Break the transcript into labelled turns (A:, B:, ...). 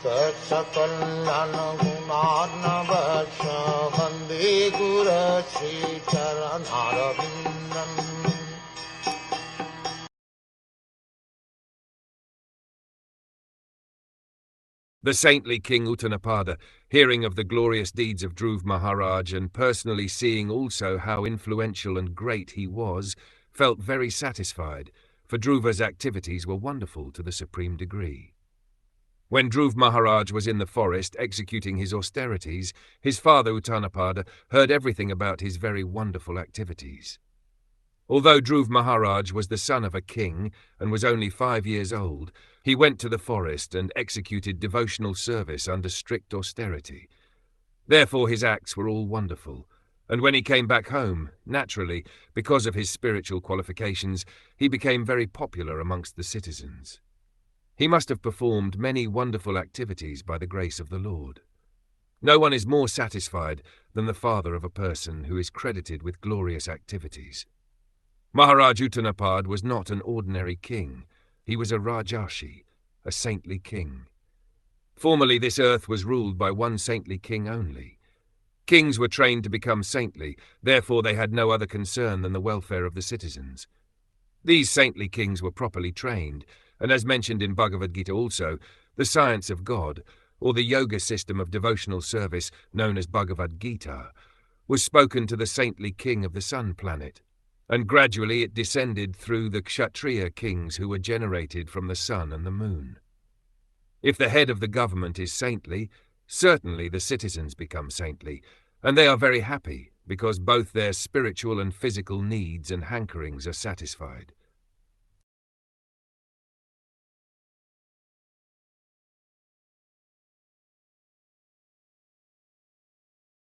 A: Saksakalyan gunarnavasya Vande Guru Sri Charanarabindam.
B: The saintly King Uttanapada, hearing of the glorious deeds of Dhruva Maharaj and personally seeing also how influential and great he was, felt very satisfied, for Dhruva's activities were wonderful to the supreme degree. When Dhruva Maharaj was in the forest executing his austerities, his father Uttanapada heard everything about his very wonderful activities. Although Dhruva Maharaj was the son of a king and was only 5 years old, he went to the forest and executed devotional service under strict austerity. Therefore his acts were all wonderful, and when he came back home, naturally, because of his spiritual qualifications, he became very popular amongst the citizens. He must have performed many wonderful activities by the grace of the Lord. No one is more satisfied than the father of a person who is credited with glorious activities. Maharaj Uttanapad was not an ordinary king. He was a Rajarshi, a saintly king. Formerly this earth was ruled by one saintly king only. Kings were trained to become saintly, therefore they had no other concern than the welfare of the citizens. These saintly kings were properly trained, and as mentioned in Bhagavad Gita also, the science of God, or the yoga system of devotional service known as Bhagavad Gita, was spoken to the saintly king of the sun planet, and gradually it descended through the Kshatriya kings who were generated from the sun and the moon. If the head of the government is saintly, certainly the citizens become saintly, and they are very happy because both their spiritual and physical needs and hankerings are satisfied.